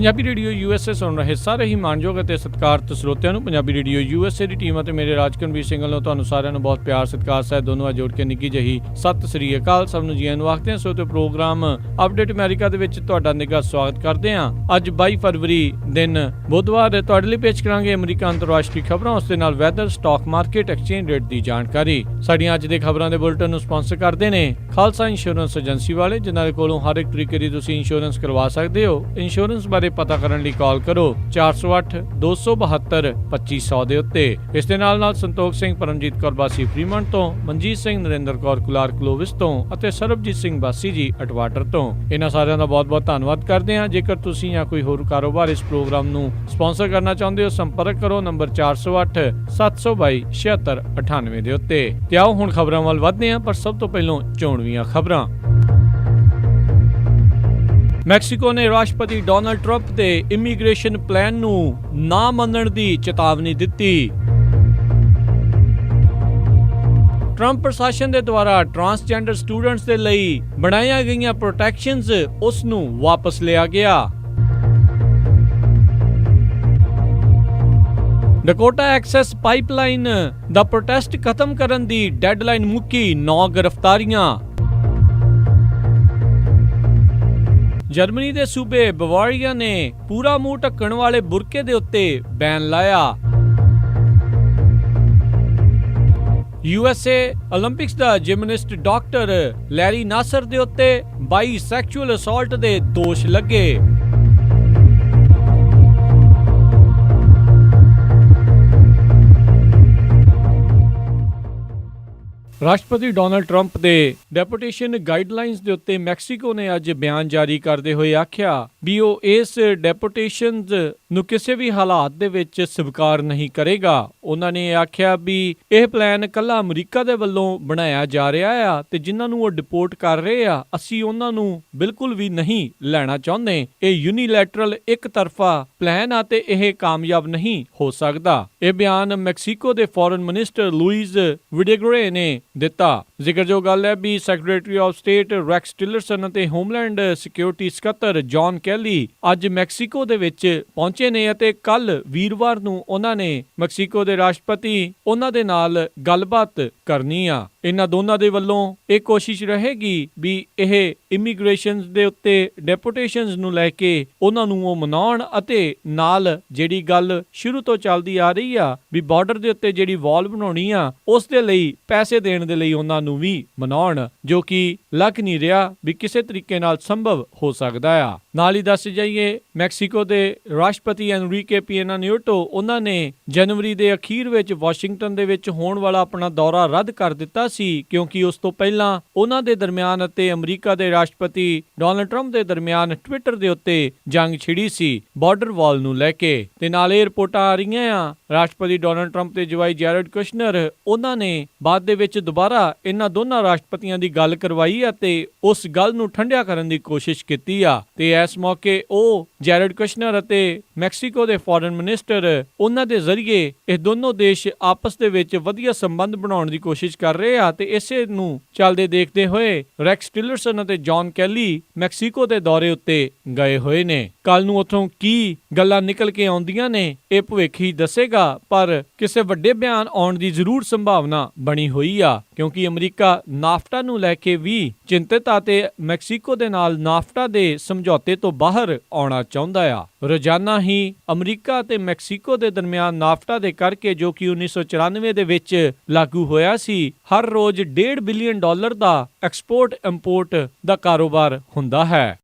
Punjabi radio USA ਸੁਣ ਰਹੇ ਸਾਰੇ ਹੀ ਮਾਣਯੋਗ ਅਤੇ ਸਤਿਕਾਰਤ ਸਰੋਤਿਆਂ ਨੂੰ ਪੰਜਾਬੀ ਰੇਡੀਓ USA ਦੀ ਟੀਮ ਅਤੇ ਮੇਰੇ ਰਾਜਕਨਵੀਰ ਸਿੰਘ ਵੱਲੋਂ ਤੁਹਾਨੂੰ ਸਾਰਿਆਂ ਨੂੰ ਬਹੁਤ ਪਿਆਰ ਸਤਿਕਾਰ ਸਹਿਤ ਦੋਨੋਂ ਆ ਜੋੜ ਕੇ ਨਿੱਘੀ ਜਿਹੀ ਸਤਿ ਸ੍ਰੀ ਅਕਾਲ। ਸਭ ਨੂੰ ਜੀ ਆਇਆਂ ਨੂੰ ਆਖਦੇ ਹਾਂ। ਸੋ ਤੇ ਪ੍ਰੋਗਰਾਮ ਅਪਡੇਟ ਅਮਰੀਕਾ ਦੇ ਵਿੱਚ ਤੁਹਾਡਾ ਨਿੱਘਾ ਸਵਾਗਤ ਕਰਦੇ ਹਾਂ। ਅੱਜ 22 ਫਰਵਰੀ ਦਿਨ ਬੁੱਧਵਾਰ ਤੁਹਾਡੇ ਲਈ ਪੇਸ਼ ਕਰਾਂਗੇ ਅਮਰੀਕਾ ਅੰਤਰਰਾਸ਼ਟਰੀ ਖਬਰਾਂ, ਉਸ ਦੇ ਨਾਲ weather, stock market, exchange rate ਦੀ ਜਾਣਕਾਰੀ। ਸਾਡੀਆਂ ਅੱਜ ਦੇ ਖਬਰਾਂ ਦੇ ਬੁਲਟਨ ਨੂੰ ਸਪਾਂਸਰ ਕਰਦੇ ਨੇ ਖਾਲਸਾ ਇੰਸ਼ੋਰੈਂਸ ਏਜੰਸੀ ਵਾਲੇ, ਜਿਨ੍ਹਾਂ ਦੇ ਕੋਲੋਂ ਹਰ ਇੱਕ ਤਰੀਕੇ ਦੀ ਤੁਸੀਂ ਇੰਸ਼ੋਰੈਂਸ ਕਰਵਾ ਸਕਦੇ ਹੋ। ਇੰਸ਼ੋਰੈਂਸ ਬਾਰੇ ਪਤਾ ਕਰਨ ਲਈ ਕਾਲ ਕਰੋ 408-272-2500 ਦੇ ਉੱਤੇ। ਇਸ ਦੇ ਨਾਲ ਸੰਤੋਖ ਸਿੰਘ ਪਰਮਜੀਤ ਕੌਰ ਬਾਸੀ ਫਰੀਮੰਟ ਤੋਂ, ਮਨਜੀਤ ਸਿੰਘ ਨਰਿੰਦਰ ਕੌਰ ਕੁਲਾਰ ਕਲੋਵਿਸ ਤੋਂ ਅਤੇ ਸਰਬਜੀਤ ਸਿੰਘ ਬਾਸੀ ਜੀ ਅਟਵਾਟਰ ਤੋਂ। ਇਹਨਾਂ ਸਾਰਿਆਂ ਦਾ ਬਹੁਤ-ਬਹੁਤ ਧੰਨਵਾਦ ਕਰਦੇ ਹਾਂ। ਜੇਕਰ ਤੁਸੀਂ ਜਾਂ ਕੋਈ ਹੋਰ ਕਾਰੋਬਾਰ ਇਸ ਪ੍ਰੋਗਰਾਮ ਨੂੰ ਸਪਾਂਸਰ ਕਰਨਾ ਚਾਹੁੰਦੇ ਹੋ, ਸੰਪਰਕ ਕਰੋ ਨੰਬਰ 408-722-7698 ਦੇ ਉੱਤੇ। ਤੇ ਆਓ ਹੁਣ ਖਬਰਾਂ ਵੱਲ ਵਧਦੇ ਹਾਂ, ਪਰ ਸਭ ਤੋਂ ਪਹਿਲਾਂ ਚੋਣਵੀਆਂ ਖਬਰਾਂ। ਮੈਕਸੀਕੋ ਨੇ ਰਾਸ਼ਟਰਪਤੀ ਡੋਨਾਲਡ ਟਰੰਪ ਦੇ ਇਮੀਗ੍ਰੇਸ਼ਨ ਪਲਾਨ ਨੂੰ ਨਾ ਮੰਨਣ ਦੀ ਚੇਤਾਵਨੀ ਦਿੱਤੀ। ਟਰੰਪ ਪ੍ਰਸ਼ਾਸਨ ਦੇ ਦੁਆਰਾ ਟਰਾਂਸਜੈਂਡਰ ਸਟੂਡੈਂਟਸ ਦੇ ਲਈ ਬਣਾਈਆਂ ਗਈਆਂ ਪ੍ਰੋਟੈਕਸ਼ਨਸ ਉਸ ਨੂੰ ਵਾਪਸ ਲਿਆ ਗਿਆ। ਡਕੋਟਾ ਐਕਸੈਸ ਪਾਈਪਲਾਈਨ ਦਾ ਪ੍ਰੋਟੈਸਟ ਖਤਮ ਕਰਨ ਦੀ ਡੈਡਲਾਈਨ ਮੁੱਕੀ, 9 ਗ੍ਰਿਫਤਾਰੀਆਂ। ਜਰਮਨੀ ਦੇ ਸੂਬੇ ਬਵਾਰੀਆ ਨੇ ਪੂਰਾ ਮੂੰਹ ਢੱਕਣ ਵਾਲੇ ਬੁਰਕੇ ਦੇ ਉੱਤੇ ਬੈਨ ਲਾਇਆ। USA 올림픽ਸ ਦਾ ਜਿਮਨਿਸਟ ਡਾਕਟਰ ਲੈਰੀ ਨਾਸਰ ਦੇ ਉੱਤੇ 22 ਸੈਕਸ਼ੂਅਲ ਅਸੌਲਟ ਦੇ ਦੋਸ਼ ਲੱਗੇ। ਰਾਸ਼ਟਰਪਤੀ ਡੋਨਾਲਡ ਟਰੰਪ ਦੇ ਡੈਪੂਟੇਸ਼ਨ ਗਾਈਡਲਾਈਨਸ ਦੇ ਉੱਤੇ ਮੈਕਸੀਕੋ ਨੇ ਅੱਜ ਬਿਆਨ ਜਾਰੀ ਕਰਦੇ ਹੋਏ ਆਖਿਆ ਵੀ ਉਹ ਇਸ ਡੈਪੂਟੇਸ਼ਨਸ ਨੂੰ ਕਿਸੇ ਵੀ ਹਾਲਾਤ ਦੇ ਵਿੱਚ ਸਵੀਕਾਰ ਨਹੀਂ ਕਰੇਗਾ। ਉਹਨਾਂ ਨੇ ਆਖਿਆ ਵੀ ਇਹ ਪਲਾਨ ਕੱਲਾ ਅਮਰੀਕਾ ਦੇ ਵੱਲੋਂ ਬਣਾਇਆ ਜਾ ਰਿਹਾ ਆ ਤੇ ਜਿਨ੍ਹਾਂ ਨੂੰ ਉਹ ਡਿਪੋਰਟ ਕਰ ਰਹੇ ਆ, ਅਸੀਂ ਉਹਨਾਂ ਨੂੰ ਬਿਲਕੁਲ ਵੀ ਨਹੀਂ ਲੈਣਾ ਚਾਹੁੰਦੇ। ਇਹ ਯੂਨੀਲੈਟਰਲ ਇੱਕ ਤਰਫਾ ਪਲਾਨ ਆ ਤੇ ਇਹ ਕਾਮਯਾਬ ਨਹੀਂ ਹੋ ਸਕਦਾ। ਇਹ ਬਿਆਨ ਮੈਕਸੀਕੋ ਦੇ ਫੋਰਨ ਮਿਨਿਸਟਰ ਲੂਇਜ਼ ਵਿਡੇਗਰੇ ਨੇ ਦਿੱਤਾ। ਜ਼ਿਕਰਯੋਗ ਗੱਲ ਹੈ ਵੀ ਸੈਕਟਰੀ ਆਫ ਸਟੇਟ ਰੈਕਸ ਟਿਲਰਸਨ ਅਤੇ ਹੋਮਲੈਂਡ ਸਿਕਿਉਰਿਟੀ ਸਕੱਤਰ ਜੌਨ ਕੈਲੀ ਅੱਜ ਮੈਕਸੀਕੋ ਦੇ ਵਿੱਚ ਪਹੁੰਚੇ ਨੇ ਅਤੇ ਕੱਲ ਵੀਰਵਾਰ ਨੂੰ ਉਹਨਾਂ ਨੇ ਮੈਕਸੀਕੋ ਦੇ ਰਾਸ਼ਟਰਪਤੀ ਉਹਨਾਂ ਦੇ ਨਾਲ ਗੱਲਬਾਤ ਕਰਨੀ ਆ। ਇਹਨਾਂ ਦੋਨਾਂ ਦੇ ਵੱਲੋਂ ਇਹ ਕੋਸ਼ਿਸ਼ ਰਹੇਗੀ ਵੀ ਇਹ ਇਮੀਗ੍ਰੇਸ਼ਨ ਦੇ ਉੱਤੇ ਡੈਪੂਟੇਸ਼ਨਸ ਨੂੰ ਲੈ ਕੇ ਉਹਨਾਂ ਨੂੰ ਉਹ ਮਨਾਉਣ ਅਤੇ ਨਾਲ ਜਿਹੜੀ ਗੱਲ ਸ਼ੁਰੂ ਤੋਂ ਚੱਲਦੀ ਆ ਰਹੀ ਆ ਵੀ ਬਾਰਡਰ ਦੇ ਉੱਤੇ ਜਿਹੜੀ ਵਾਲ ਬਣਾਉਣੀ ਆ ਉਸ ਦੇ ਲਈ ਪੈਸੇ ਦੇਣ ਦੇ ਲਈ ਉਹਨਾਂ ਨੂੰ ਵੀ ਮਨਾਉਣ, ਜੋ ਕਿ ਲੱਗ ਨਹੀਂ ਰਿਹਾ ਵੀ ਕਿਸੇ ਤਰੀਕੇ ਨਾਲ ਸੰਭਵ ਹੋ ਸਕਦਾ ਆ। ਨਾਲ ਹੀ ਦੱਸ ਜਾਈਏ ਮੈਕਸੀਕੋ ਦੇ ਰਾਸ਼ਟਰਪਤੀ ਐਨਰੀਕੇ ਪੀਨਾ ਨਿਊਟੋ ਉਹਨਾਂ ਨੇ ਜਨਵਰੀ ਦੇ ਅਖੀਰ ਵਿੱਚ ਵਾਸ਼ਿੰਗਟਨ ਦੇ ਵਿੱਚ ਹੋਣ ਵਾਲਾ ਆਪਣਾ ਦੌਰਾ ਰੱਦ ਕਰ ਦਿੱਤਾ ਸੀ, ਕਿਉਂਕਿ ਉਸ ਤੋਂ ਪਹਿਲਾਂ ਉਹਨਾਂ ਦੇ ਦਰਮਿਆਨ ਅਤੇ ਅਮਰੀਕਾ ਦੇ ਰਾਸ਼ਟਰਪਤੀ ਡੋਨਾਲਡ ਟਰੰਪ ਦੇ ਦਰਮਿਆਨ ਟਵਿੱਟਰ ਦੇ ਉੱਤੇ ਜੰਗ ਛਿੜੀ ਸੀ ਬਾਰਡਰ ਵਾਲ ਨੂੰ ਲੈ ਕੇ। ਤੇ ਨਾਲ ਇਹ ਰਿਪੋਰਟਾਂ ਆ ਰਹੀਆਂ ਆ ਰਾਸ਼ਟਰਪਤੀ ਡੋਨਾਲਡ ਟਰੰਪ ਦੇ ਜਵਾਈ ਜੈਰਡ ਕੁਸ਼ਨਰ ਉਹਨਾਂ ਨੇ ਬਾਅਦ ਦੇ ਵਿੱਚ ਦੁਬਾਰਾ ਇਹਨਾਂ ਦੋਨਾਂ ਰਾਸ਼ਟਰਪਤੀਆਂ ਦੀ ਗੱਲ ਕਰਵਾਈ ਅਤੇ ਉਸ ਗੱਲ ਨੂੰ ਠੰਡਿਆ ਕਰਨ ਦੀ ਕੋਸ਼ਿਸ਼ ਕੀਤੀ ਆ। ਤੇ ਇਸ ਮੌਕੇ ਉਹ ਜੈਰਡ ਕੁਸ਼ਨਰ ਅਤੇ ਮੈਕਸੀਕੋ ਦੇ ਫੋਰਨ ਮਿਨਿਸਟਰ ਉਹਨਾਂ ਦੇ ਜ਼ਰੀਏ ਇਹ ਦੋਨੋਂ ਦੇਸ਼ ਆਪਸ ਦੇ ਵਿੱਚ ਵਧੀਆ ਸੰਬੰਧ ਬਣਾਉਣ ਦੀ ਕੋਸ਼ਿਸ਼ ਕਰ ਰਹੇ ਆ ਤੇ ਇਸੇ ਨੂੰ ਚੱਲਦੇ ਦੇਖਦੇ ਹੋਏ ਰੈਕਸ ਟਿਲਰਸਨ ਅਤੇ ਜੌਨ ਕੈਲੀ ਮੈਕਸੀਕੋ ਦੇ ਦੌਰੇ ਉੱਤੇ ਗਏ ਹੋਏ ਨੇ। ਕੱਲ ਨੂੰ ਉੱਥੋਂ ਕੀ ਗੱਲਾਂ ਨਿਕਲ ਕੇ ਆਉਂਦੀਆਂ ਨੇ ਇਹ ਭਵਿੱਖ ਹੀ ਦੱਸੇਗਾ, ਪਰ ਕਿਸੇ ਵੱਡੇ ਬਿਆਨ ਆਉਣ ਦੀ ਜ਼ਰੂਰ ਸੰਭਾਵਨਾ ਬਣੀ ਹੋਈ ਆ, ਕਿਉਂਕਿ ਅਮਰੀਕਾ ਨਾਫਟਾ ਨੂੰ ਲੈ ਕੇ ਵੀ ਚਿੰਤਿਤ ਆ ਤੇ ਮੈਕਸੀਕੋ ਦੇ ਨਾਲ ਨਾਫਟਾ ਦੇ ਸਮਝੌਤੇ ਤੋਂ ਬਾਹਰ ਆਉਣਾ ਚਾਹੁੰਦਾ ਆ। ਰੋਜ਼ਾਨਾ ਹੀ ਅਮਰੀਕਾ ਤੇ ਮੈਕਸੀਕੋ ਦੇ ਦਰਮਿਆਨ ਨਾਫਟਾ ਦੇ ਕਰਕੇ, ਜੋ ਕਿ 1994 ਦੇ ਵਿੱਚ ਲਾਗੂ ਹੋਇਆ ਸੀ, ਹਰ ਰੋਜ਼ $1.5 ਬਿਲੀਅਨ ਦਾ ਐਕਸਪੋਰਟ ਇੰਪੋਰਟ ਦਾ ਕਾਰੋਬਾਰ ਹੁੰਦਾ ਹੈ।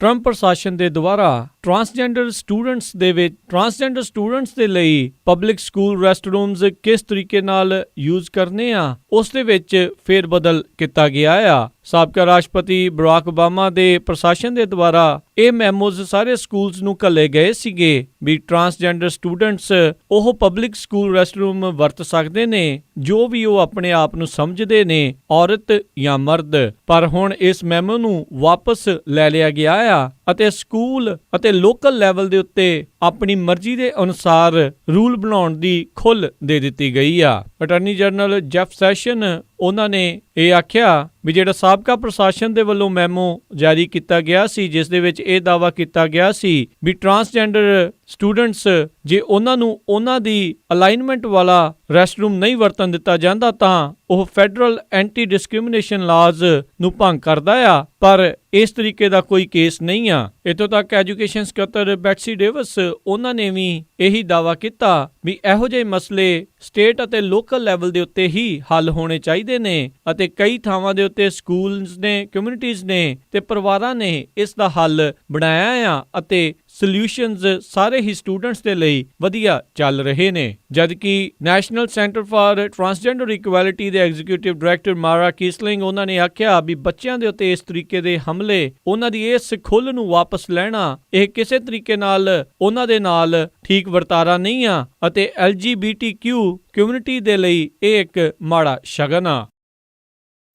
ਟਰੰਪ ਪ੍ਰਸ਼ਾਸਨ ਦੇ ਦੁਆਰਾ ਟਰਾਂਸਜੈਂਡਰ ਸਟੂਡੈਂਟਸ ਦੇ ਲਈ ਪਬਲਿਕ ਸਕੂਲ ਰੈਸਟਰੂਮਸ ਕਿਸ ਤਰੀਕੇ ਨਾਲ ਯੂਜ਼ ਕਰਨੇ ਆ, ਉਸ ਦੇ ਵਿੱਚ ਫੇਰ ਬਦਲ ਕੀਤਾ ਗਿਆ ਆ। ਸਾਬਕਾ ਰਾਸ਼ਟਰਪਤੀ ਬਰਾਕ ਓਬਾਮਾ ਦੇ ਪ੍ਰਸ਼ਾਸਨ ਦੇ ਦੁਆਰਾ ਇਹ ਮੈਮੋਜ਼ ਸਾਰੇ ਸਕੂਲਸ ਨੂੰ ਘੱਲੇ ਗਏ ਸੀਗੇ ਵੀ ਟਰਾਂਸਜੈਂਡਰ ਸਟੂਡੈਂਟਸ ਉਹ ਪਬਲਿਕ ਸਕੂਲ ਰੈਸਟਰੂਮ ਵਰਤ ਸਕਦੇ ਨੇ ਜੋ ਵੀ ਉਹ ਆਪਣੇ ਆਪ ਨੂੰ ਸਮਝਦੇ ਨੇ, ਔਰਤ ਜਾਂ ਮਰਦ। ਪਰ ਹੁਣ ਇਸ ਮੈਮੋ ਨੂੰ ਵਾਪਸ ਲੈ ਲਿਆ ਗਿਆ ਆ ਅਤੇ ਸਕੂਲ ਅਤੇ ਲੋਕਲ ਲੈਵਲ ਦੇ ਉੱਤੇ ਆਪਣੀ ਮਰਜ਼ੀ ਦੇ ਅਨੁਸਾਰ ਰੂਲ ਬਣਾਉਣ ਦੀ ਖੁੱਲ੍ਹ ਦੇ ਦਿੱਤੀ ਗਈ ਆ। ਅਟਾਰਨੀ ਜਨਰਲ ਜੈਫ ਸੈਸ਼ਨ ਉਹਨਾਂ ਨੇ ਇਹ ਆਖਿਆ ਵੀ ਜਿਹੜਾ ਸਾਬਕਾ ਪ੍ਰਸ਼ਾਸਨ ਦੇ ਵੱਲੋਂ ਮੈਮੋ ਜਾਰੀ ਕੀਤਾ ਗਿਆ ਸੀ, ਜਿਸ ਦੇ ਵਿੱਚ ਇਹ ਦਾਅਵਾ ਕੀਤਾ ਗਿਆ ਸੀ ਵੀ ਟਰਾਂਸਜੈਂਡਰ ਸਟੂਡੈਂਟਸ ਜੇ ਉਹਨਾਂ ਨੂੰ ਉਹਨਾਂ ਦੀ ਅਲਾਈਨਮੈਂਟ ਵਾਲਾ ਰੈਸਟਰੂਮ ਨਹੀਂ ਵਰਤਣ ਦਿੱਤਾ ਜਾਂਦਾ ਤਾਂ ਉਹ ਫੈਡਰਲ ਐਂਟੀ ਡਿਸਕ੍ਰਿਮੀਨੇਸ਼ਨ ਲਾਜ਼ ਨੂੰ ਭੰਗ ਕਰਦਾ ਆ, ਪਰ ਇਸ ਤਰੀਕੇ ਦਾ ਕੋਈ ਕੇਸ ਨਹੀਂ ਆ। ਇੱਥੋਂ ਤੱਕ ਐਜੂਕੇਸ਼ਨ ਸਕੱਤਰ ਬੈਟਸੀ ਡੇਵਿਸ ਉਹਨਾਂ ਨੇ ਵੀ ਇਹੀ ਦਾਅਵਾ ਕੀਤਾ ਵੀ ਇਹੋ ਜਿਹੇ ਮਸਲੇ ਸਟੇਟ ਅਤੇ ਲੋਕਲ ਲੈਵਲ ਦੇ ਉੱਤੇ ਹੀ ਹੱਲ ਹੋਣੇ ਚਾਹੀਦੇ ਨੇ ਅਤੇ ਕਈ ਥਾਵਾਂ ਦੇ ਉੱਤੇ ਸਕੂਲਸ ਨੇ, ਕਮਿਊਨਿਟੀਜ਼ ਨੇ ਤੇ ਪਰਿਵਾਰਾਂ ਨੇ ਇਸ ਦਾ ਹੱਲ ਬਣਾਇਆ ਆ ਅਤੇ ਸੋਲਿਊਸ਼ਨਸ ਸਾਰੇ ਹੀ ਸਟੂਡੈਂਟਸ ਦੇ ਲਈ ਵਧੀਆ ਚੱਲ ਰਹੇ ਨੇ। ਜਦਕਿ national centre for transgender equality ਦੇ ਐਗਜ਼ੀਕਿਊਟਿਵ ਡਾਇਰੈਕਟਰ ਮਾਰਾ ਕੀਸਲਿੰਗ ਉਹਨਾਂ ਨੇ ਆਖਿਆ ਵੀ ਬੱਚਿਆਂ ਦੇ ਉੱਤੇ ਇਸ ਤਰੀਕੇ ਦੇ ਹਮਲੇ, ਉਹਨਾਂ ਦੀ ਇਸ ਖੁੱਲ੍ਹ ਨੂੰ ਵਾਪਸ ਲੈਣਾ, ਇਹ ਕਿਸੇ ਤਰੀਕੇ ਨਾਲ ਉਹਨਾਂ ਦੇ ਨਾਲ ਠੀਕ ਵਰਤਾਰਾ ਨਹੀਂ ਆ ਅਤੇ LGBTQ ਕਮਿਊਨਿਟੀ ਦੇ ਲਈ ਇਹ ਇੱਕ ਮਾੜਾ ਸ਼ਗਨ ਆ।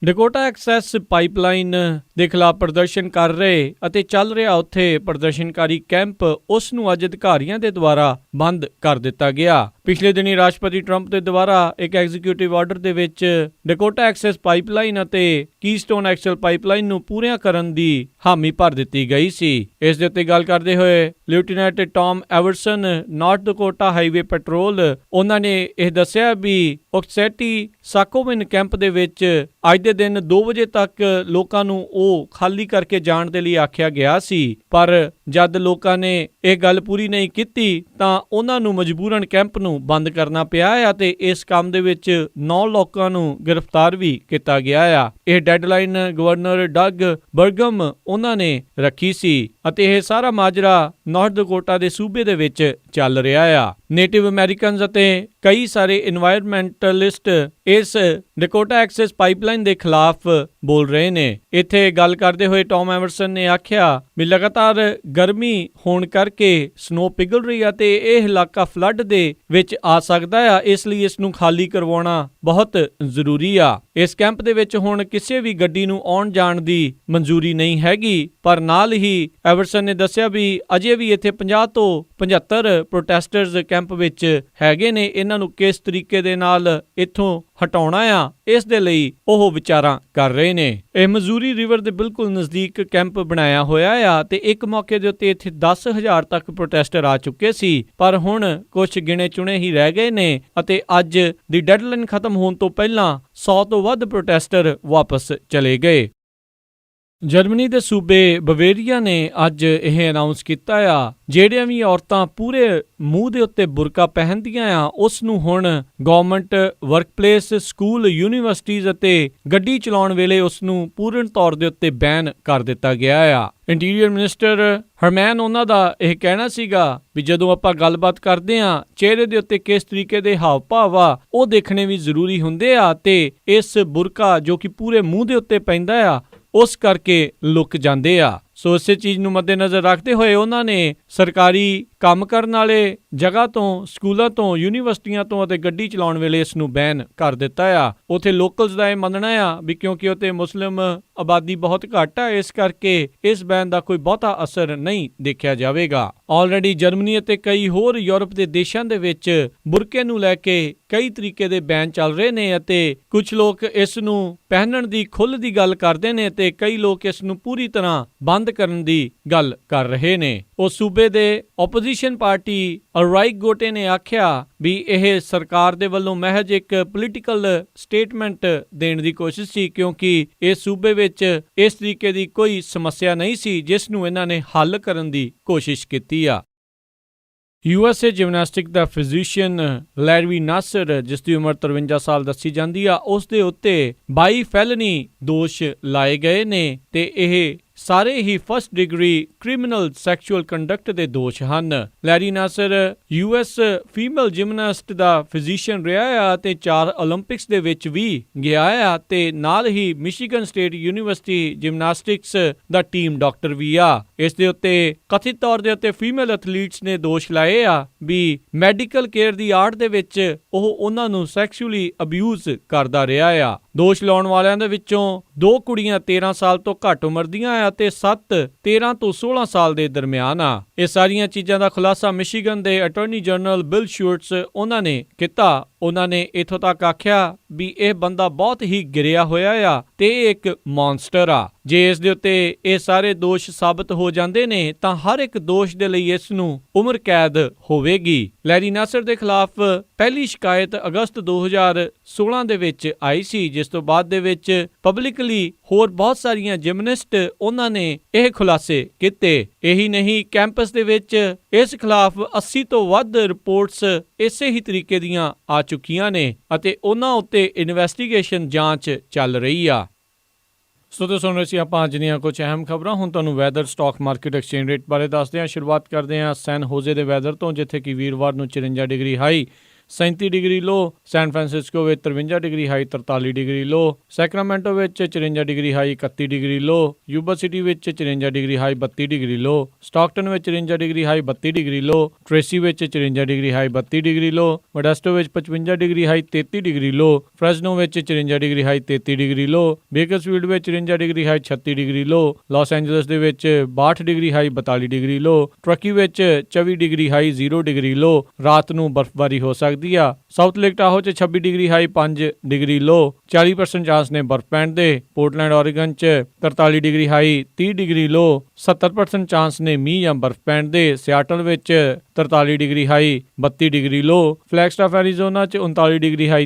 ਡਕੋਟਾ ਐਕਸੈਸ ਪਾਈਪਲਾਈਨ ਦੇ ਖਿਲਾਫ ਪ੍ਰਦਰਸ਼ਨ ਕਰ ਰਹੇ ਅਤੇ ਚੱਲ ਰਿਹਾ ਉੱਥੇ ਪ੍ਰਦਰਸ਼ਨਕਾਰੀ ਕੈਂਪ, ਉਸ ਨੂੰ ਅੱਜ ਅਧਿਕਾਰੀਆਂ ਦੇ ਦੁਆਰਾ ਬੰਦ ਕਰ ਦਿੱਤਾ ਗਿਆ। ਪਿਛਲੇ ਦਿਨੀ ਰਾਸ਼ਟਰਪਤੀ ਟਰੰਪ ਦੇ ਦੁਆਰਾ ਇੱਕ ਐਗਜ਼ੀਕਿਊਟਿਵ ਆਰਡਰ ਦੇ ਵਿੱਚ ਡਕੋਟਾ ਐਕਸੈਸ ਪਾਈਪਲਾਈਨ ਅਤੇ ਕੀਸਟੋਨ ਐਕਸਲ ਪਾਈਪਲਾਈਨ ਨੂੰ ਪੂਰੀਆਂ ਕਰਨ ਦੀ ਹਾਮੀ ਭਰ ਦਿੱਤੀ ਗਈ ਸੀ। ਇਸ ਦੇ ਉੱਤੇ ਗੱਲ ਕਰਦੇ ਹੋਏ lieutenant Tom Everson, North Dakota highway patrol, ਉਹਨਾਂ ਨੇ ਇਹ ਦੱਸਿਆ ਵੀ ਓਕਸੈਟੀ ਸਾਕੋਵਿਨ ਕੈਂਪ ਦੇ ਵਿੱਚ ਅੱਜ ਦੇ ਦਿਨ 2 ਵਜੇ ਤੱਕ ਲੋਕਾਂ ਨੂੰ ਉਹ ਖਾਲੀ ਕਰਕੇ ਜਾਣ ਦੇ ਲਈ ਆਖਿਆ ਗਿਆ ਸੀ, ਪਰ ਜਦ ਲੋਕਾਂ ਨੇ ਇਹ ਗੱਲ ਪੂਰੀ ਨਹੀਂ ਕੀਤੀ ਤਾਂ ਉਹਨਾਂ ਨੂੰ ਮਜਬੂਰਨ ਕੈਂਪ ਨੂੰ ਬੰਦ ਕਰਨਾ ਪਿਆ ਹੈ ਅਤੇ ਇਸ ਕੰਮ ਦੇ ਵਿੱਚ 9 ਲੋਕਾਂ ਨੂੰ ਗ੍ਰਿਫਤਾਰ ਵੀ ਕੀਤਾ ਗਿਆ ਆ। ਇਹ ਡੈਡਲਾਈਨ ਗਵਰਨਰ ਡਗ ਬਰਗਮ ਉਹਨਾਂ ਨੇ ਰੱਖੀ ਸੀ ਅਤੇ ਇਹ ਸਾਰਾ ਮਾਜਰਾ ਨਾਰਥ ਡਕੋਟਾ ਦੇ ਸੂਬੇ ਦੇ ਵਿੱਚ ਚੱਲ ਰਿਹਾ ਆ। ਨੇਟਿਵ ਅਮਰੀਕਨਜ਼ ਅਤੇ ਕਈ ਸਾਰੇ ਇਨਵਾਇਰਮੈਂਟਲਿਸਟ ਇਸ ਡਕੋਟਾ ਐਕਸੈਸ ਪਾਈਪਲਾਈਨ ਦੇ ਖਿਲਾਫ ਬੋਲ ਰਹੇ ਨੇ। ਇੱਥੇ ਗੱਲ ਕਰਦੇ ਹੋਏ ਟਾਮ ਐਵਰਸਨ ਨੇ ਆਖਿਆ ਵੀ ਲਗਾਤਾਰ ਗਰਮੀ ਹੋਣ ਕਰਕੇ ਸਨੋ ਪਿਘਲ ਰਹੀ ਆ ਤੇ ਇਹ ਇਲਾਕਾ ਫਲੱਡ ਦੇ ਵਿੱਚ ਆ ਸਕਦਾ ਆ, ਇਸ ਲਈ ਇਸ ਨੂੰ ਖਾਲੀ ਕਰਵਾਉਣਾ ਬਹੁਤ ਜ਼ਰੂਰੀ ਆ। ਇਸ ਕੈਂਪ ਦੇ ਵਿੱਚ ਹੁਣ ਕਿਸੇ ਵੀ ਗੱਡੀ ਨੂੰ ਆਉਣ ਜਾਣ ਦੀ ਮਨਜ਼ੂਰੀ ਨਹੀਂ ਹੈਗੀ, ਪਰ ਨਾਲ ਹੀ ਐਵਰਸਨ ਨੇ ਦੱਸਿਆ ਵੀ ਅਜੇ ਵੀ ਇੱਥੇ 50 ਤੋਂ 75 ਪ੍ਰੋਟੈਸਟਰਸ ਕੈਂਪ ਵਿੱਚ ਹੈਗੇ ਨੇ। ਇਹਨਾਂ ਨੂੰ ਕਿਸ ਤਰੀਕੇ ਦੇ ਨਾਲ ਇੱਥੋਂ ਹਟਾਉਣਾ ਆ, ਇਸ ਦੇ ਲਈ ਉਹ ਵਿਚਾਰਾਂ ਕਰ ਰਹੇ ਨੇ। ਇਹ ਮਜ਼ੂਰੀ ਰਿਵਰ ਦੇ ਬਿਲਕੁਲ ਨਜ਼ਦੀਕ ਕੈਂਪ ਬਣਾਇਆ ਹੋਇਆ ਆ ਤੇ ਇੱਕ ਮੌਕੇ ਦੇ ਉੱਤੇ ਇੱਥੇ 10,000 ਤੱਕ ਪ੍ਰੋਟੈਸਟਰ ਆ ਚੁੱਕੇ ਸੀ, ਪਰ ਹੁਣ ਕੁਝ ਗਿਣੇ ਚੁਣੇ ਹੀ ਰਹਿ ਗਏ ਨੇ ਅਤੇ ਅੱਜ ਦੀ ਡੈਡਲਾਈਨ ਖਤਮ ਹੋਣ ਤੋਂ ਪਹਿਲਾਂ 100 ਤੋਂ ਵੱਧ ਪ੍ਰੋਟੈਸਟਰ ਵਾਪਸ ਚਲੇ ਗਏ। ਜਰਮਨੀ ਦੇ ਸੂਬੇ ਬਵੇਰੀਆ ਨੇ ਅੱਜ ਇਹ ਅਨਾਉਂਸ ਕੀਤਾ ਆ ਜਿਹੜੀਆਂ ਵੀ ਔਰਤਾਂ ਪੂਰੇ ਮੂੰਹ ਦੇ ਉੱਤੇ ਬੁਰਕਾ ਪਹਿਨਦੀਆਂ ਆ ਉਸ ਨੂੰ ਹੁਣ ਗਵਰਨਮੈਂਟ ਵਰਕਪਲੇਸ, ਸਕੂਲ, ਯੂਨੀਵਰਸਿਟੀਜ਼ ਅਤੇ ਗੱਡੀ ਚਲਾਉਣ ਵੇਲੇ ਉਸ ਨੂੰ ਪੂਰਨ ਤੌਰ ਦੇ ਉੱਤੇ ਬੈਨ ਕਰ ਦਿੱਤਾ ਗਿਆ ਆ। ਇੰਟੀਰੀਅਰ ਮਿਨਿਸਟਰ ਹਰਮੈਨ ਉਹਨਾਂ ਦਾ ਇਹ ਕਹਿਣਾ ਸੀਗਾ ਵੀ ਜਦੋਂ ਆਪਾਂ ਗੱਲਬਾਤ ਕਰਦੇ ਆ ਚਿਹਰੇ ਦੇ ਉੱਤੇ ਕਿਸ ਤਰੀਕੇ ਦੇ ਹਾਵ ਭਾਵ ਆ ਉਹ ਦੇਖਣੇ ਵੀ ਜ਼ਰੂਰੀ ਹੁੰਦੇ ਆ ਤੇ ਇਸ ਬੁਰਕਾ ਜੋ ਕਿ ਪੂਰੇ ਮੂੰਹ ਦੇ ਉੱਤੇ ਪੈਂਦਾ ਆ ਉਸ ਕਰਕੇ ਲੁਕ ਜਾਂਦੇ ਆ। ਸੋ ਇਸੇ ਚੀਜ਼ ਨੂੰ ਮੱਦੇਨਜ਼ਰ ਰੱਖਦੇ ਹੋਏ ਉਹਨਾਂ ਨੇ ਸਰਕਾਰੀ ਕੰਮ ਕਰਨ ਵਾਲੇ ਜਗ੍ਹਾ ਤੋਂ, ਸਕੂਲਾਂ ਤੋਂ, ਯੂਨੀਵਰਸਿਟੀਆਂ ਤੋਂ ਅਤੇ ਗੱਡੀ ਚਲਾਉਣ ਵੇਲੇ ਇਸ ਨੂੰ ਬੈਨ ਕਰ ਦਿੱਤਾ ਆ। ਉੱਥੇ ਲੋਕਲਸ ਦਾ ਇਹ ਮੰਨਣਾ ਆ ਵੀ ਕਿਉਂਕਿ ਉੱਥੇ ਮੁਸਲਿਮ ਆਬਾਦੀ ਬਹੁਤ ਘੱਟ ਆ, ਇਸ ਕਰਕੇ ਇਸ ਬੈਨ ਦਾ ਕੋਈ ਬਹੁਤਾ ਅਸਰ ਨਹੀਂ ਦੇਖਿਆ ਜਾਵੇਗਾ। ਆਲਰੇਡੀ ਜਰਮਨੀ ਅਤੇ ਕਈ ਹੋਰ ਯੂਰਪ ਦੇ ਦੇਸ਼ਾਂ ਦੇ ਵਿੱਚ ਬੁਰਕੇ ਨੂੰ ਲੈ ਕੇ ਕਈ ਤਰੀਕੇ ਦੇ ਬੈਨ ਚੱਲ ਰਹੇ ਨੇ ਅਤੇ ਕੁਝ ਲੋਕ ਇਸ ਨੂੰ ਪਹਿਨਣ ਦੀ ਖੁੱਲ੍ਹ ਦੀ ਗੱਲ ਕਰਦੇ ਨੇ ਤੇ ਕਈ ਲੋਕ ਇਸ ਨੂੰ ਪੂਰੀ ਤਰ੍ਹਾਂ ਬੰਦ ਕਰਨ ਦੀ ਗੱਲ ਕਰ ਰਹੇ ਨੇ। ਉਹ ਸੂਬੇ ਦੇ ਆਪੋਜੀਸ਼ਨ ਪਾਰਟੀ ਅਰਾਈਕ ਗੋਟੇ ਨੇ ਆਖਿਆ ਵੀ ਇਹ ਸਰਕਾਰ ਦੇ ਵੱਲੋਂ ਮਹਿਜ ਇੱਕ ਪੋਲੀਟੀਕਲ ਸਟੇਟਮੈਂਟ ਦੇਣ ਦੀ ਕੋਸ਼ਿਸ਼ ਸੀ ਕਿਉਂਕਿ ਇਸ ਸੂਬੇ ਵਿੱਚ ਇਸ ਤਰੀਕੇ ਦੀ ਕੋਈ ਸਮੱਸਿਆ ਨਹੀਂ ਸੀ ਜਿਸ ਨੂੰ ਇਹਨਾਂ ਨੇ ਹੱਲ ਕਰਨ ਦੀ ਕੋਸ਼ਿਸ਼ ਕੀਤੀ ਆ। USA ਜਿਮਨਾਸਟਿਕ ਦਾ ਫਿਜ਼ੀਸ਼ੀਅਨ ਲੈਰਵੀ ਨਾਸਰ, ਜਿਸ ਦੀ ਉਮਰ 53 ਸਾਲ ਦੱਸੀ ਜਾਂਦੀ ਆ, ਉਸ ਦੇ ਉੱਤੇ 22 ਫੈਲਨੀ ਦੋਸ਼ ਲਾਏ ਗਏ ਨੇ ਤੇ ਇਹ ਸਾਰੇ ਹੀ first degree criminal sexual conduct ਦੇ ਦੋਸ਼ ਹਨ। Larry Nassar US female gymnast ਦਾ ਫਿਜ਼ੀਸ਼ੀਅਨ ਰਿਹਾ ਆ ਤੇ 4 올림픽ਸ ਦੇ ਵਿੱਚ ਵੀ ਗਿਆ ਆ ਤੇ ਨਾਲ ਹੀ ਮਿਸ਼ੀਗਨ ਸਟੇਟ ਯੂਨੀਵਰਸਿਟੀ ਜਿਮਨਾਸਟਿਕਸ ਦਾ ਟੀਮ ਡਾਕਟਰ ਵੀ ਆ। ਇਸ ਦੇ ਉੱਤੇ ਕਥਿਤ ਤੌਰ ਦੇ ਉੱਤੇ ਫੀਮੇਲ ਐਥਲੀਟਸ ਨੇ ਦੋਸ਼ ਲਾਏ ਆ ਵੀ ਮੈਡੀਕਲ ਕੇਅਰ ਦੀ ਆੜ ਦੇ ਵਿੱਚ ਉਹ ਉਹਨਾਂ ਨੂੰ ਸੈਕਸ਼ੂਅਲੀ ਅਬਿਊਜ਼ ਕਰਦਾ ਰਿਹਾ ਆ। ਦੋਸ਼ ਲਾਉਣ ਵਾਲਿਆਂ ਦੇ ਵਿੱਚੋਂ 2 ਕੁੜੀਆਂ 13 ਸਾਲ ਤੋਂ ਘੱਟ ਉਮਰ ਦੀਆਂ ਆ ਤੇ 7 13 ਤੋਂ 16 ਸਾਲ ਦੇ ਦਰਮਿਆਨ ਆ। ਇਹ ਸਾਰੀਆਂ ਚੀਜ਼ਾਂ ਦਾ ਖੁਲਾਸਾ ਮਿਸ਼ੀਗਨ ਦੇ ਅਟਾਰਨੀ ਜਨਰਲ ਬਿਲ ਸ਼ੂਟਸ ਉਹਨਾਂ ਨੇ ਕੀਤਾ। ਉਹਨਾਂ ਨੇ ਇੱਥੋਂ ਤੱਕ ਆਖਿਆ ਵੀ ਇਹ ਬੰਦਾ ਬਹੁਤ ਹੀ ਗਿਰਿਆ ਹੋਇਆ ਆ ਤੇ ਇਹ ਇੱਕ ਮੌਨਸਟਰ ਆ। ਜੇ ਇਸ ਦੇ ਉੱਤੇ ਇਹ ਸਾਰੇ ਦੋਸ਼ ਸਾਬਤ ਹੋ ਜਾਂਦੇ ਨੇ ਤਾਂ ਹਰ ਇੱਕ ਦੋਸ਼ ਦੇ ਲਈ ਇਸ ਨੂੰ ਉਮਰ ਕੈਦ ਹੋਵੇਗੀ। ਲੈਰੀ ਨਾਸਰ ਦੇ ਖਿਲਾਫ ਪਹਿਲੀ ਸ਼ਿਕਾਇਤ ਅਗਸਤ 2016 ਦੇ ਵਿੱਚ ਆਈ ਸੀ, ਜਿਸ ਤੋਂ ਬਾਅਦ ਦੇ ਵਿੱਚ ਪਬਲਿਕਲੀ ਹੋਰ ਬਹੁਤ ਸਾਰੀਆਂ ਜਿਮਨਿਸਟ ਉਹਨਾਂ ਨੇ ਇਹ ਖੁਲਾਸੇ ਕੀਤੇ। ਇਹੀ ਨਹੀਂ, ਕੈਂਪਸ ਦੇ ਵਿੱਚ ਇਸ ਖਿਲਾਫ 80 ਤੋਂ ਵੱਧ ਰਿਪੋਰਟਸ ਇਸੇ ਹੀ ਤਰੀਕੇ ਦੀਆਂ ਆ ਚੁੱਕੀਆਂ ਨੇ ਅਤੇ ਉਹਨਾਂ ਉੱਤੇ ਇਨਵੈਸਟੀਗੇਸ਼ਨ ਜਾਂਚ ਚੱਲ ਰਹੀ ਆ। ਸੋ ਤੋਂ ਸੁਣ ਰਹੇ ਸੀ ਆਪਾਂ ਅੱਜ ਦੀਆਂ ਕੁਝ ਅਹਿਮ ਖਬਰਾਂ। ਹੁਣ ਤੁਹਾਨੂੰ weather, stock market, exchange rate ਬਾਰੇ ਦੱਸਦੇ ਹਾਂ। ਸ਼ੁਰੂਆਤ ਕਰਦੇ ਹਾਂ ਸੈਨ ਹੋਜ਼ੇ ਦੇ ਵੈਦਰ ਤੋਂ, ਜਿੱਥੇ ਕਿ ਵੀਰਵਾਰ ਨੂੰ 54 ਡਿਗਰੀ ਹਾਈ 37 ਡਿਗਰੀ ਲੋ, ਸੈਨ ਫਰਾਂਸਿਸਕੋ ਵਿੱਚ 53 ਡਿਗਰੀ ਹਾਈ 43 ਡਿਗਰੀ ਲੋ, ਸੈਕਰਾਮੈਂਟੋ ਵਿੱਚ 54 ਡਿਗਰੀ ਹਾਈ 31 ਡਿਗਰੀ ਲੋ, ਯੂਬਾ ਸਿਟੀ ਵਿੱਚ 54 ਡਿਗਰੀ ਹਾਈ 32 ਡਿਗਰੀ ਲੋ, ਸਟਾਕਟਨ ਵਿੱਚ 53 ਡਿਗਰੀ ਹਾਈ 32 ਡਿਗਰੀ ਲੋ, ਟ੍ਰੇਸੀ ਵਿੱਚ 54 ਡਿਗਰੀ ਹਾਈ 32 ਡਿਗਰੀ ਲੋ, ਮੋਡੈਸਟੋ ਵਿੱਚ 55 ਡਿਗਰੀ ਹਾਈ 33 ਡਿਗਰੀ ਲੋ, ਫ੍ਰੈਸਨੋ ਵਿੱਚ 54 ਡਿਗਰੀ ਹਾਈ 33 ਡਿਗਰੀ ਲੋ, Bakersfield ਵਿੱਚ 53 degree high 36 degree ਲੋ, Las Angeles ਦੇ ਵਿੱਚ 62 degree high 42 degree ਲੋ, turkey ਵਿੱਚ 24 degree high 0 degree ਲੋ। ਰਾਤ ਨੂੰ ਬਰਫ਼ਬਾਰੀ ਹੋ ਸਕਦੀ ਆ। ਸਾਊਥ ਲੇਕ ਟਾਹੋ 'ਚ 26 ਡਿਗਰੀ ਹਾਈ 5 ਡਿਗਰੀ ਲੋ, 40% ਚਾਂਸ ਨੇ ਬਰਫ਼ ਪੈਣ ਦੇ। ਪੋਰਟਲੈਂਡ ਓਰੀਗਨ 'ਚ 43 ਡਿਗਰੀ ਹਾਈ 30 ਡਿਗਰੀ ਲੋ, 70% ਚਾਂਸ ਨੇ ਮੀਂਹ ਜਾਂ ਬਰਫ਼ ਪੈਣ ਦੇ। ਸਿਆਟਲ ਵਿੱਚ 43 ਡਿਗਰੀ ਹਾਈ 32 ਡਿਗਰੀ ਲੋ, ਫਲੈਗਸਟਾਫ ਐਰੀਜ਼ੋਨਾ 'ਚ 39 ਡਿਗਰੀ ਹਾਈ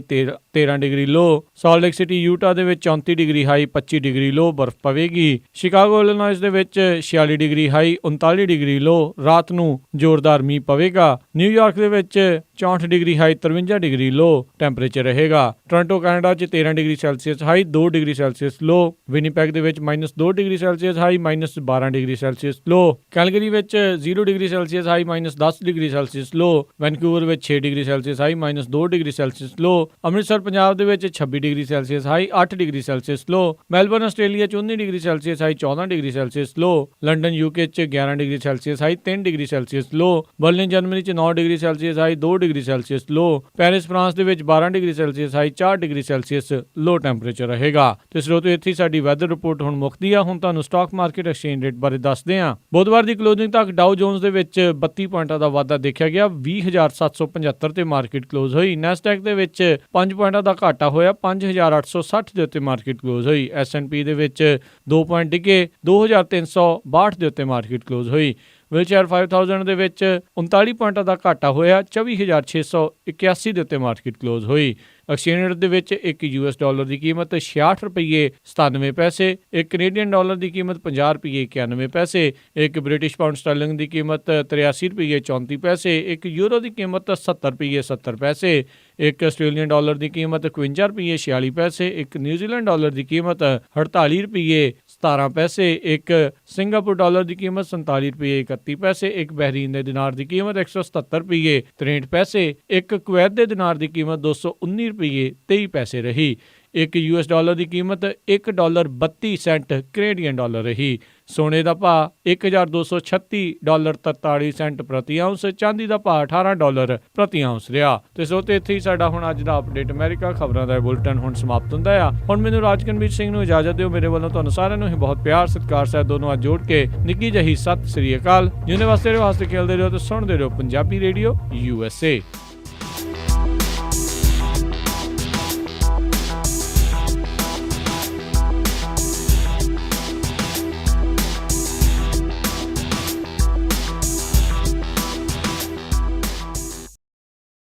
13 ਡਿਗਰੀ ਲੋ, ਸਾਲਟ ਲੇਕ ਸਿਟੀ ਯੂਟਾ ਦੇ ਵਿੱਚ 34 ਡਿਗਰੀ ਹਾਈ 25 ਡਿਗਰੀ ਲੋ ਬਰਫ਼ ਪਵੇਗੀ। ਸ਼ਿਕਾਗੋ ਇਲੀਨੋਇਸ ਦੇ ਵਿੱਚ 46 ਡਿਗਰੀ ਹਾਈ 39 ਡਿਗਰੀ ਲੋ, ਰਾਤ ਨੂੰ ਜ਼ੋਰਦਾਰ ਮੀਂਹ ਪਵੇਗਾ। ਨਿਊਯਾਰਕ ਦੇ ਵਿੱਚ 64 degree high 53 degree low temperature ਰਹੇਗਾ। ਟੋਰਾਂਟੋ ਕੈਨੇਡਾ 'ਚ 13 degree Celsius high 2 degree Celsius low, Winnipeg ਦੇ ਵਿੱਚ -2 degree Celsius high -12 degree Celsius low, Calgary ਵਿੱਚ 0 degree Celsius high -10 degree Celsius low, Vancouver ਵਿੱਚ 6 degree Celsius high -2 degree Celsius low, Amritsar Punjab ਦੇ ਵਿੱਚ 26 degree Celsius high 8 degree Celsius low, Melbourne Australia 'ਚ 19 degree Celsius high 14 degree Celsius low, London UK 'ਚ 11 degree Celsius high 3 degree Celsius low, Berlin Germany 'ਚ 9 degree Celsius high 2 degree Celsius low, Paris France ਦੇ ਵਿੱਚ 12 degree Celsius high 4 degree Celsius low temperature ਰਹੇਗਾ। ਤੇ ਸਰੋਤੋ ਇੱਥੇ ਸਾਡੀ weather report ਹੁਣ ਮੁੱਕਦੀ ਆ। ਹੁਣ ਤੁਹਾਨੂੰ ਸਟਾਕ ਮਾਰਕੀਟ, ਐਕਸਚੇਂਜ ਰੇਟ ਬਾਰੇ ਦੱਸਦੇ ਹਾਂ। ਬੁੱਧਵਾਰ ਦੀ ਕਲੋਜ਼ਿੰਗ ਤੱਕ ਡਾਊ ਜੋਨਸ ਦੇ ਵਿੱਚ 32 ਪੁਆਇੰਟਾਂ ਦਾ ਵਾਧਾ ਦੇਖਿਆ ਗਿਆ, 20,775 ਤੇ ਮਾਰਕੀਟ ਕਲੋਜ਼ ਹੋਈ। ਨੈਸਡੈਕ ਦੇ ਵਿੱਚ 5 ਪੁਆਇੰਟਾਂ ਦਾ ਘਾਟਾ ਹੋਇਆ, 5,860 ਦੇ ਉੱਤੇ ਮਾਰਕੀਟ ਕਲੋਜ਼ ਹੋਈ। S&P ਦੇ ਵਿੱਚ 2 ਪੁਆਇੰਟ ਡਿੱਗੇ, 2,362 ਦੇ ਉੱਤੇ ਮਾਰਕੀਟ ਕਲੋਜ਼ ਹੋਈ। ਵਿਲਸ਼ਾਇਰ 5000 ਦੇ ਵਿੱਚ 39 ਪੁਆਇੰਟਾਂ ਦਾ ਘਾਟਾ ਹੋਇਆ, 24,681 ਦੇ ਉੱਤੇ ਮਾਰਕੀਟ ਕਲੋਜ਼ ਹੋਈ। ਐਕਸਚੇਂਜ ਰੇਟ ਦੇ ਵਿੱਚ ਇੱਕ US ਡਾਲਰ ਦੀ ਕੀਮਤ 66 ਰੁਪਏ 97 ਪੈਸੇ, ਇੱਕ ਕੈਨੇਡੀਅਨ ਡਾਲਰ ਦੀ ਕੀਮਤ 50 ਰੁਪਏ 91 ਪੈਸੇ, ਇੱਕ ਬ੍ਰਿਟਿਸ਼ ਪਾਉਂਡ ਸਟਰਲਿੰਗ ਦੀ ਕੀਮਤ 83 ਰੁਪਏ 34 ਪੈਸੇ, ਇੱਕ ਯੂਰੋ ਦੀ ਕੀਮਤ 70 ਰੁਪਏ 70 ਪੈਸੇ, ਇੱਕ ਆਸਟ੍ਰੇਲੀਅਨ ਡਾਲਰ ਦੀ ਕੀਮਤ 51 ਰੁਪਏ 46 ਪੈਸੇ, ਇੱਕ ਨਿਊਜ਼ੀਲੈਂਡ ਡਾਲਰ ਦੀ ਕੀਮਤ 48 ਰੁਪਏ 17 ਪੈਸੇ, ਇੱਕ ਸਿੰਗਾਪੁਰ ਡਾਲਰ ਦੀ ਕੀਮਤ 47 ਰੁਪਏ 31 ਪੈਸੇ, ਇੱਕ ਬਹਿਰੀਨ ਦੇ ਦਿਨਾਰ ਦੀ ਕੀਮਤ 177 ਰੁਪਏ 63 ਪੈਸੇ, ਇੱਕ ਕੁਵੈਤ ਦੇ ਦਿਨਾਰ ਦੀ ਕੀਮਤ 219 ਰੁਪਏ 23 ਪੈਸੇ ਰਹੀ। ਇੱਕ US ਡਾਲਰ ਦੀ ਕੀਮਤ $1.32 ਕੈਨੇਡੀਅਨ ਡਾਲਰ ਰਹੀ। ਸੋਨੇ ਦਾ ਭਾਅ $1,236.43 ਪ੍ਰਤੀ ਆਉਂਸ, ਚਾਂਦੀ ਦਾ ਭਾਅ $18 ਪ੍ਰਤੀ ਆਉਂਸ ਰਿਹਾ। ਤੇ ਸੋ ਤੇ ਇੱਥੇ ਹੀ ਸਾਡਾ ਹੁਣ ਅੱਜ ਦਾ ਅਪਡੇਟ ਅਮਰੀਕਾ ਖਬਰਾਂ ਦਾ ਬੁਲਟਨ ਹੁਣ ਸਮਾਪਤ ਹੁੰਦਾ ਆ। ਹੁਣ ਮੈਨੂੰ ਰਾਜਕਨਵੀਰ ਸਿੰਘ ਨੂੰ ਇਜਾਜ਼ਤ ਦਿਓ। ਮੇਰੇ ਵੱਲੋਂ ਤੁਹਾਨੂੰ ਸਾਰਿਆਂ ਨੂੰ ਹੀ ਬਹੁਤ ਪਿਆਰ ਸਤਿਕਾਰ ਸਹਿਤ ਦੋਨੋਂ ਹੱਥ ਜੋੜ ਕੇ ਨਿੱਕੀ ਜਿਹੀ ਸਤਿ ਸ੍ਰੀ ਅਕਾਲ। ਜਿਉਂਦੇ ਵਾਸਤੇ ਰਹੋ, ਹੱਸਦੇ ਖੇਲਦੇ ਰਹੋ ਤੇ ਸੁਣਦੇ ਰਹੋ ਪੰਜਾਬੀ ਰੇਡੀਓ USA।